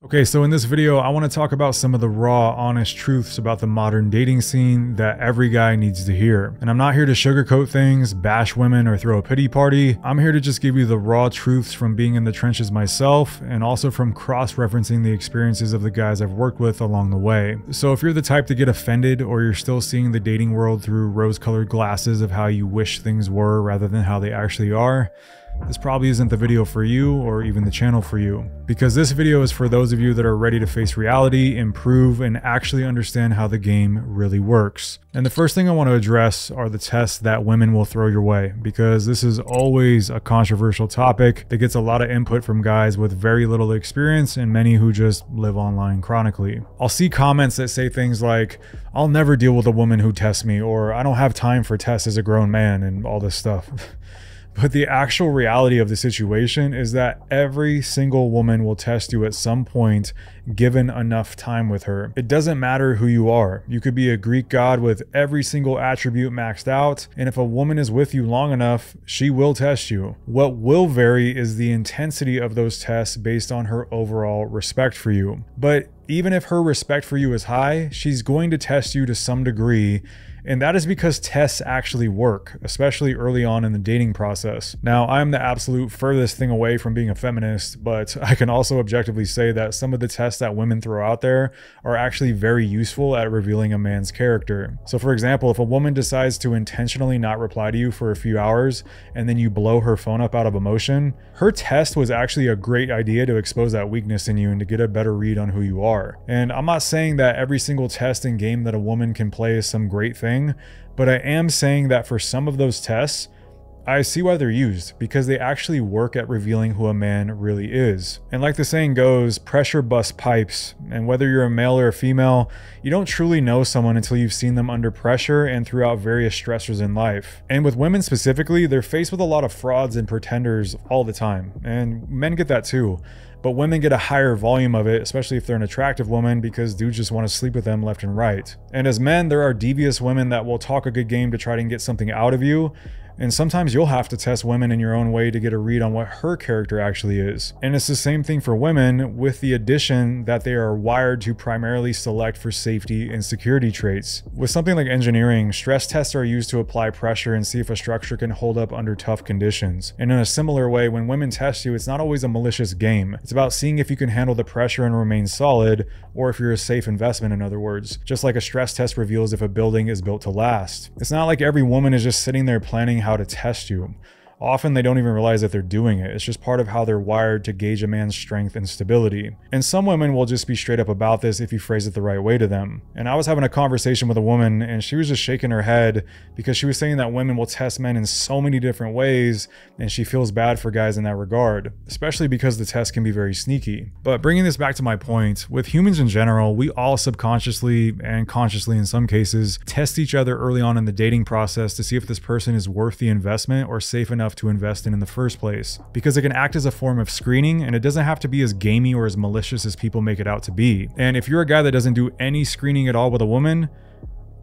Okay, so in this video, I want to talk about some of the raw, honest truths about the modern dating scene that every guy needs to hear. And I'm not here to sugarcoat things, bash women, or throw a pity party. I'm here to just give you the raw truths from being in the trenches myself, and also from cross-referencing the experiences of the guys I've worked with along the way. So if you're the type to get offended, or you're still seeing the dating world through rose-colored glasses of how you wish things were rather than how they actually are, this probably isn't the video for you, or even the channel for you, because this video is for those of you that are ready to face reality, improve, and actually understand how the game really works. And the first thing I want to address are the tests that women will throw your way, because this is always a controversial topic that gets a lot of input from guys with very little experience and many who just live online chronically. I'll see comments that say things like, "I'll never deal with a woman who tests me," or "I don't have time for tests as a grown man," and all this stuff. But the actual reality of the situation is that every single woman will test you at some point given enough time with her. It doesn't matter who you are. You could be a Greek god with every single attribute maxed out, and if a woman is with you long enough, she will test you. What will vary is the intensity of those tests based on her overall respect for you. But even if her respect for you is high, she's going to test you to some degree. And that is because tests actually work, especially early on in the dating process. Now, I'm the absolute furthest thing away from being a feminist, but I can also objectively say that some of the tests that women throw out there are actually very useful at revealing a man's character. So for example, if a woman decides to intentionally not reply to you for a few hours, and then you blow her phone up out of emotion, her test was actually a great idea to expose that weakness in you and to get a better read on who you are. And I'm not saying that every single test and game that a woman can play is some great thing, but I am saying that for some of those tests, I see why they're used, because they actually work at revealing who a man really is. And like the saying goes, pressure busts pipes, and whether you're a male or a female, you don't truly know someone until you've seen them under pressure and throughout various stressors in life. And with women specifically, they're faced with a lot of frauds and pretenders all the time, and men get that too. But women get a higher volume of it, especially if they're an attractive woman, because dudes just want to sleep with them left and right. And as men, there are devious women that will talk a good game to try and get something out of you. And sometimes you'll have to test women in your own way to get a read on what her character actually is. And it's the same thing for women, with the addition that they are wired to primarily select for safety and security traits. With something like engineering, stress tests are used to apply pressure and see if a structure can hold up under tough conditions. And in a similar way, when women test you, it's not always a malicious game. It's about seeing if you can handle the pressure and remain solid, or if you're a safe investment, in other words. Just like a stress test reveals if a building is built to last. It's not like every woman is just sitting there planning how to test you. Often they don't even realize that they're doing it. It's just part of how they're wired to gauge a man's strength and stability. And some women will just be straight up about this if you phrase it the right way to them. And I was having a conversation with a woman, and she was just shaking her head because she was saying that women will test men in so many different ways, and she feels bad for guys in that regard, especially because the test can be very sneaky. But bringing this back to my point, with humans in general, we all subconsciously and consciously in some cases test each other early on in the dating process to see if this person is worth the investment or safe enough to invest in the first place, because it can act as a form of screening, and it doesn't have to be as gamey or as malicious as people make it out to be. And if you're a guy that doesn't do any screening at all with a woman,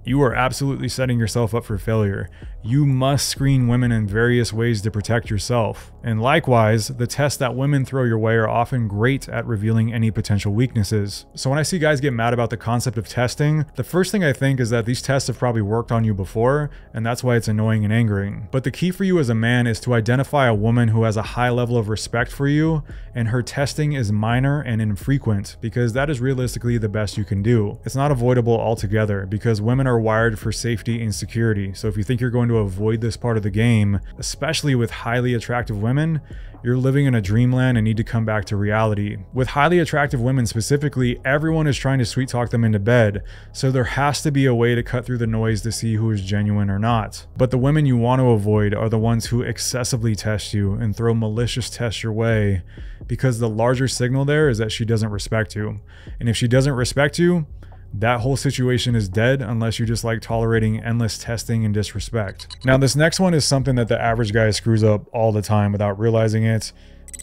you are absolutely setting yourself up for failure. You must screen women in various ways to protect yourself. And likewise, the tests that women throw your way are often great at revealing any potential weaknesses. So when I see guys get mad about the concept of testing, the first thing I think is that these tests have probably worked on you before, and that's why it's annoying and angering. But the key for you as a man is to identify a woman who has a high level of respect for you, and her testing is minor and infrequent, because that is realistically the best you can do. It's not avoidable altogether, because women are wired for safety and security. So if you think you're going to avoid this part of the game, especially with highly attractive women, you're living in a dreamland and need to come back to reality. With highly attractive women specifically, everyone is trying to sweet talk them into bed, so there has to be a way to cut through the noise to see who is genuine or not. But the women you want to avoid are the ones who excessively test you and throw malicious tests your way, because the larger signal there is that she doesn't respect you. And if she doesn't respect you, that whole situation is dead unless you just like tolerating endless testing and disrespect. Now, this next one is something that the average guy screws up all the time without realizing it,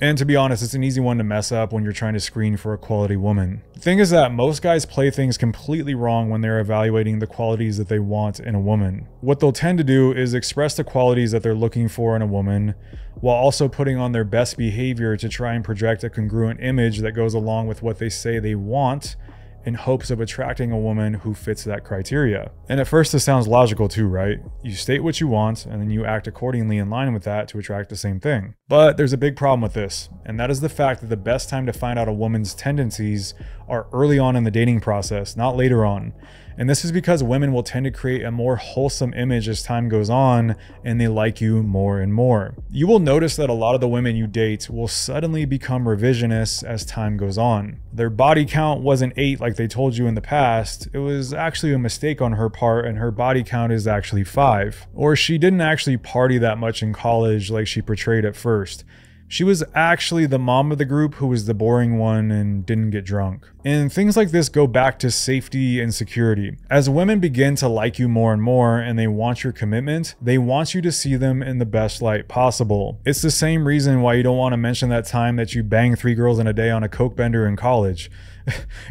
And to be honest, it's an easy one to mess up when you're trying to screen for a quality woman. The thing is that most guys play things completely wrong when they're evaluating the qualities that they want in a woman. What they'll tend to do is express the qualities that they're looking for in a woman, while also putting on their best behavior to try and project a congruent image that goes along with what they say they want, in hopes of attracting a woman who fits that criteria. And at first this sounds logical too, right? You state what you want and then you act accordingly in line with that to attract the same thing. But there's a big problem with this, and that is the fact that the best time to find out a woman's tendencies are early on in the dating process, not later on. And this is because women will tend to create a more wholesome image as time goes on and they like you more and more. You will notice that a lot of the women you date will suddenly become revisionists as time goes on. Their body count wasn't 8 like they told you in the past. It was actually a mistake on her part and her body count is actually 5. Or she didn't actually party that much in college like she portrayed at first. She was actually the mom of the group who was the boring one and didn't get drunk. And things like this go back to safety and security. As women begin to like you more and more and they want your commitment, they want you to see them in the best light possible. It's the same reason why you don't want to mention that time that you banged 3 girls in a day on a coke bender in college.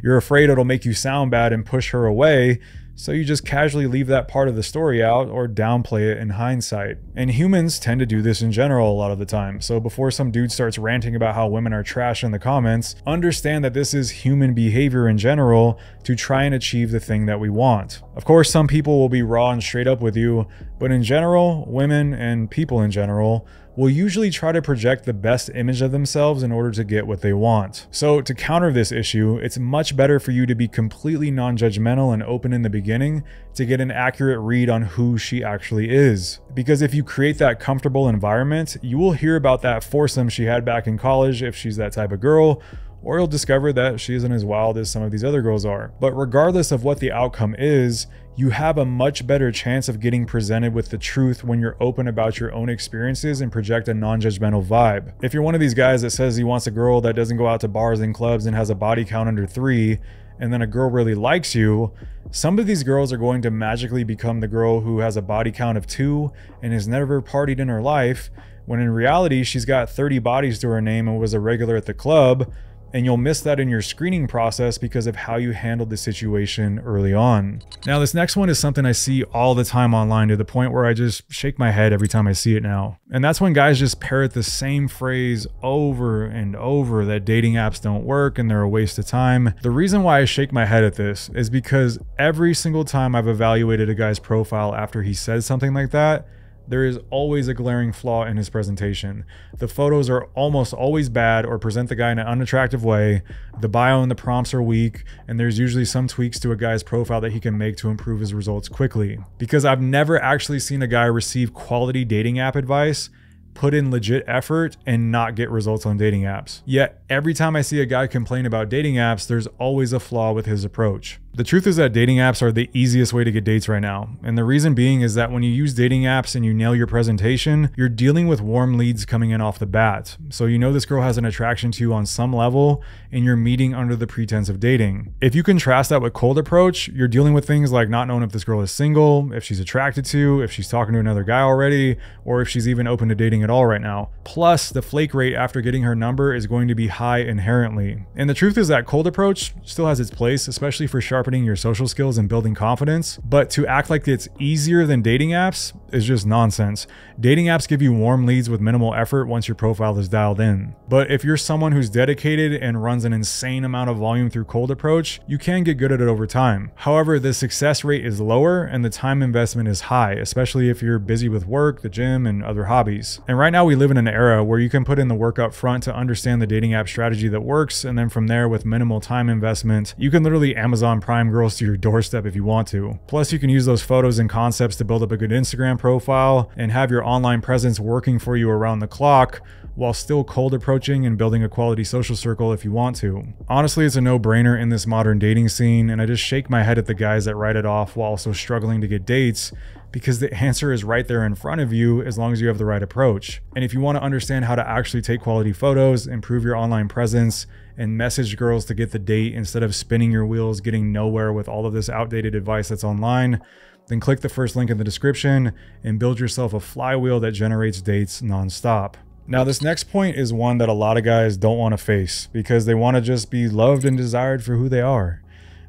You're afraid it'll make you sound bad and push her away, so you just casually leave that part of the story out or downplay it in hindsight. And humans tend to do this in general a lot of the time. So before some dude starts ranting about how women are trash in the comments, understand that this is human behavior in general to try and achieve the thing that we want. Of course, some people will be raw and straight up with you, but in general, women and people in general will usually try to project the best image of themselves in order to get what they want. So to counter this issue, it's much better for you to be completely non-judgmental and open in the beginning to get an accurate read on who she actually is. Because if you create that comfortable environment, you will hear about that foursome she had back in college if she's that type of girl, or you'll discover that she isn't as wild as some of these other girls are. But regardless of what the outcome is, you have a much better chance of getting presented with the truth when you're open about your own experiences and project a non-judgmental vibe. If you're one of these guys that says he wants a girl that doesn't go out to bars and clubs and has a body count under 3, and then a girl really likes you, some of these girls are going to magically become the girl who has a body count of 2 and has never partied in her life, when in reality she's got 30 bodies to her name and was a regular at the club, and you'll miss that in your screening process because of how you handled the situation early on. Now, this next one is something I see all the time online to the point where I just shake my head every time I see it now. And that's when guys just parrot the same phrase over and over, that dating apps don't work and they're a waste of time. The reason why I shake my head at this is because every single time I've evaluated a guy's profile after he says something like that, there is always a glaring flaw in his presentation. The photos are almost always bad or present the guy in an unattractive way, the bio and the prompts are weak, and there's usually some tweaks to a guy's profile that he can make to improve his results quickly. Because I've never actually seen a guy receive quality dating app advice, put in legit effort, and not get results on dating apps. Yet every time I see a guy complain about dating apps, there's always a flaw with his approach. The truth is that dating apps are the easiest way to get dates right now. And the reason being is that when you use dating apps and you nail your presentation, you're dealing with warm leads coming in off the bat. So you know this girl has an attraction to you on some level and you're meeting under the pretense of dating. If you contrast that with cold approach, you're dealing with things like not knowing if this girl is single, if she's attracted to, if she's talking to another guy already, or if she's even open to dating at all right now. Plus, the flake rate after getting her number is going to be high inherently. And the truth is that cold approach still has its place, especially for sharpening your social skills and building confidence, but to act like it's easier than dating apps is just nonsense. Dating apps give you warm leads with minimal effort once your profile is dialed in. But if you're someone who's dedicated and runs an insane amount of volume through cold approach, you can get good at it over time. However, the success rate is lower and the time investment is high, especially if you're busy with work, the gym, and other hobbies. And right now we live in an era where you can put in the work up front to understand the dating app strategy that works, and then from there, with minimal time investment, you can literally Amazon Prime girls to your doorstep if you want to. Plus, you can use those photos and concepts to build up a good Instagram profile and have your online presence working for you around the clock while still cold approaching and building a quality social circle if you want to. Honestly, it's a no-brainer in this modern dating scene, and I just shake my head at the guys that write it off while also struggling to get dates, because the answer is right there in front of you as long as you have the right approach. And if you want to understand how to actually take quality photos, improve your online presence, and message girls to get the date instead of spinning your wheels getting nowhere with all of this outdated advice that's online, then click the first link in the description and build yourself a flywheel that generates dates nonstop. Now, this next point is one that a lot of guys don't want to face because they want to just be loved and desired for who they are,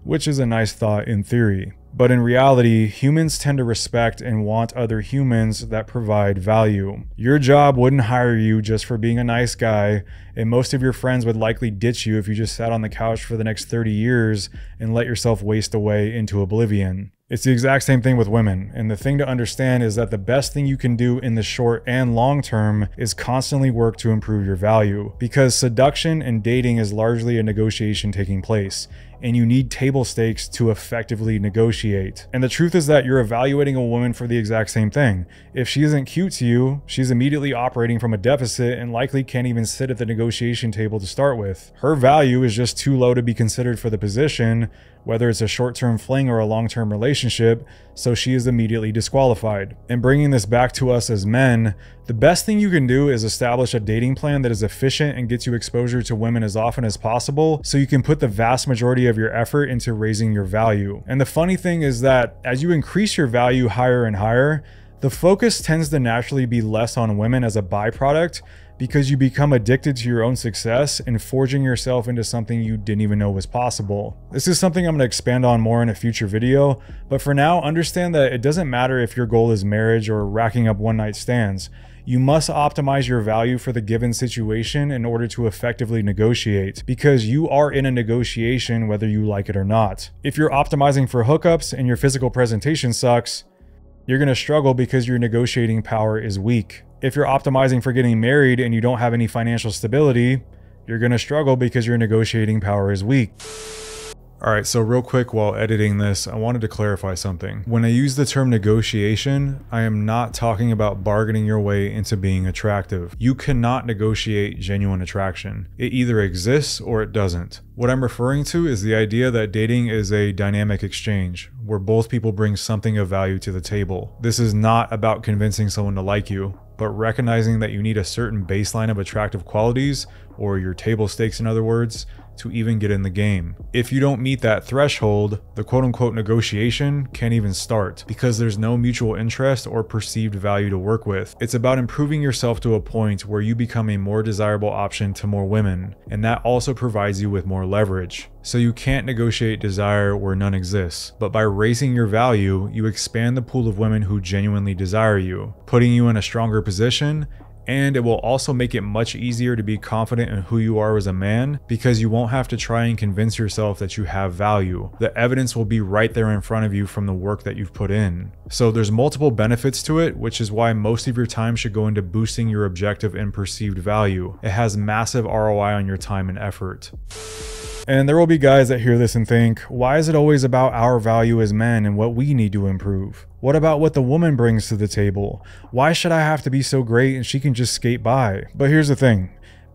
which is a nice thought in theory. But in reality, humans tend to respect and want other humans that provide value. Your job wouldn't hire you just for being a nice guy, and most of your friends would likely ditch you if you just sat on the couch for the next 30 years and let yourself waste away into oblivion. It's the exact same thing with women, and the thing to understand is that the best thing you can do in the short and long term is constantly work to improve your value, because seduction and dating is largely a negotiation taking place, and you need table stakes to effectively negotiate. And the truth is that you're evaluating a woman for the exact same thing. If she isn't cute to you, she's immediately operating from a deficit and likely can't even sit at the negotiation table to start with. Her value is just too low to be considered for the position, whether it's a short-term fling or a long-term relationship, so she is immediately disqualified. And bringing this back to us as men, the best thing you can do is establish a dating plan that is efficient and gets you exposure to women as often as possible, so you can put the vast majority of your effort into raising your value. And the funny thing is that as you increase your value higher and higher, the focus tends to naturally be less on women as a byproduct, because you become addicted to your own success and forging yourself into something you didn't even know was possible. This is something I'm going to expand on more in a future video, but for now, understand that it doesn't matter if your goal is marriage or racking up one-night stands. You must optimize your value for the given situation in order to effectively negotiate, because you are in a negotiation whether you like it or not. If you're optimizing for hookups and your physical presentation sucks, you're going to struggle because your negotiating power is weak. If you're optimizing for getting married and you don't have any financial stability, you're going to struggle because your negotiating power is weak. Alright, so real quick while editing this, I wanted to clarify something. When I use the term negotiation, I am not talking about bargaining your way into being attractive. You cannot negotiate genuine attraction. It either exists or it doesn't. What I'm referring to is the idea that dating is a dynamic exchange, where both people bring something of value to the table. This is not about convincing someone to like you, but recognizing that you need a certain baseline of attractive qualities, or your table stakes in other words, to even get in the game. If you don't meet that threshold, the quote-unquote negotiation can't even start, because there's no mutual interest or perceived value to work with. It's about improving yourself to a point where you become a more desirable option to more women, and that also provides you with more leverage. So you can't negotiate desire where none exists, but by raising your value, you expand the pool of women who genuinely desire you, putting you in a stronger position, and it will also make it much easier to be confident in who you are as a man, because you won't have to try and convince yourself that you have value. The evidence will be right there in front of you from the work that you've put in. So there's multiple benefits to it, which is why most of your time should go into boosting your objective and perceived value. It has massive ROI on your time and effort. And there will be guys that hear this and think, why is it always about our value as men and what we need to improve? What about what the woman brings to the table? Why should I have to be so great and she can just skate by? But here's the thing.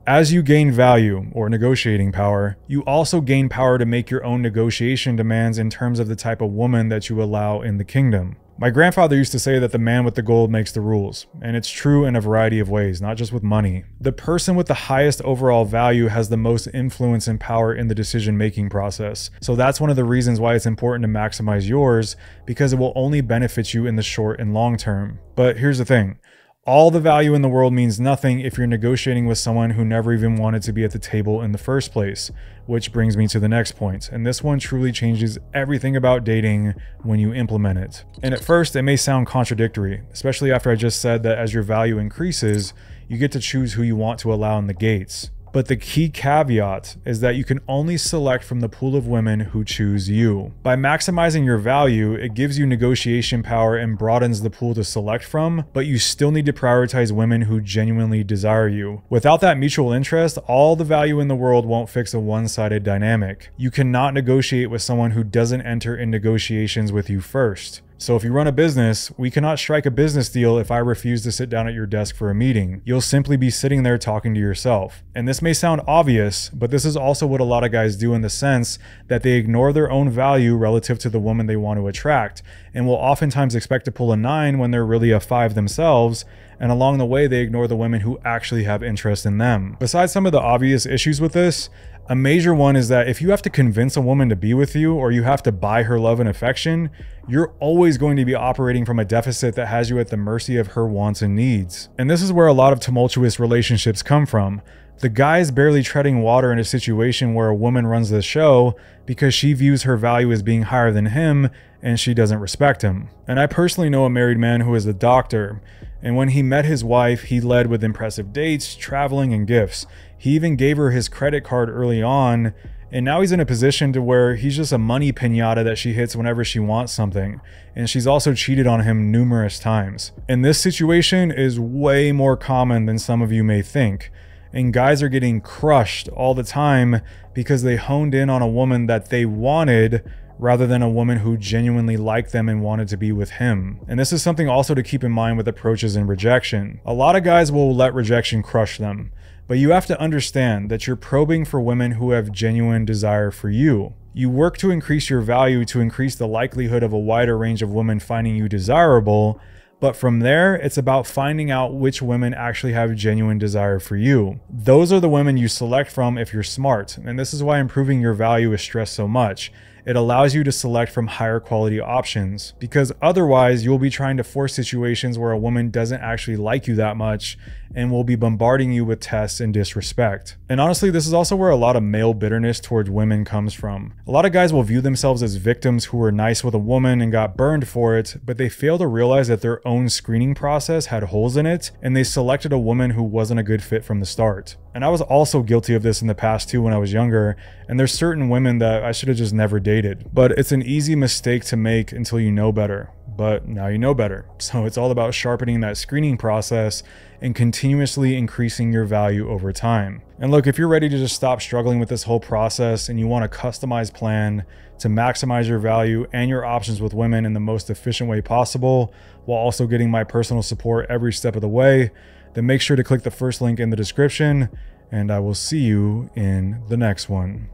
As you gain value, or negotiating power, you also gain power to make your own negotiation demands in terms of the type of woman that you allow in the kingdom. My grandfather used to say that the man with the gold makes the rules, and it's true in a variety of ways, not just with money. The person with the highest overall value has the most influence and power in the decision-making process. So that's one of the reasons why it's important to maximize yours, because it will only benefit you in the short and long term. But here's the thing. All the value in the world means nothing if you're negotiating with someone who never even wanted to be at the table in the first place, which brings me to the next point. And this one truly changes everything about dating when you implement it. And at first, it may sound contradictory, especially after I just said that as your value increases, you get to choose who you want to allow in the gates. But the key caveat is that you can only select from the pool of women who choose you. By maximizing your value, it gives you negotiation power and broadens the pool to select from, but you still need to prioritize women who genuinely desire you. Without that mutual interest, all the value in the world won't fix a one-sided dynamic. You cannot negotiate with someone who doesn't enter in negotiations with you first. So if you run a business, we cannot strike a business deal if I refuse to sit down at your desk for a meeting. You'll simply be sitting there talking to yourself. And this may sound obvious, but this is also what a lot of guys do in the sense that they ignore their own value relative to the woman they want to attract, and will oftentimes expect to pull a 9 when they're really a 5 themselves, and along the way they ignore the women who actually have interest in them. Besides some of the obvious issues with this, A major one is that if you have to convince a woman to be with you, or you have to buy her love and affection, you're always going to be operating from a deficit that has you at the mercy of her wants and needs. And this is where a lot of tumultuous relationships come from. The guy's barely treading water in a situation where a woman runs the show because she views her value as being higher than him and she doesn't respect him. And I personally know a married man who is a doctor, and when he met his wife, he led with impressive dates, traveling, and gifts. He even gave her his credit card early on, and now he's in a position to where he's just a money piñata that she hits whenever she wants something. And she's also cheated on him numerous times. And this situation is way more common than some of you may think. And guys are getting crushed all the time because they honed in on a woman that they wanted rather than a woman who genuinely liked them and wanted to be with him. And this is something also to keep in mind with approaches and rejection. A lot of guys will let rejection crush them, but you have to understand that you're probing for women who have genuine desire for you. You work to increase your value to increase the likelihood of a wider range of women finding you desirable, but from there, it's about finding out which women actually have genuine desire for you. Those are the women you select from if you're smart, and this is why improving your value is stressed so much. It allows you to select from higher quality options, because otherwise you'll be trying to force situations where a woman doesn't actually like you that much and will be bombarding you with tests and disrespect. And honestly, this is also where a lot of male bitterness towards women comes from. A lot of guys will view themselves as victims who were nice with a woman and got burned for it, but they fail to realize that their own screening process had holes in it, and they selected a woman who wasn't a good fit from the start. And I was also guilty of this in the past too when I was younger, and there's certain women that I should have just never dated. But it's an easy mistake to make until you know better. But now you know better. So it's all about sharpening that screening process and continuously increasing your value over time. And look, if you're ready to just stop struggling with this whole process and you want a customized plan to maximize your value and your options with women in the most efficient way possible, while also getting my personal support every step of the way, then make sure to click the first link in the description, and I will see you in the next one.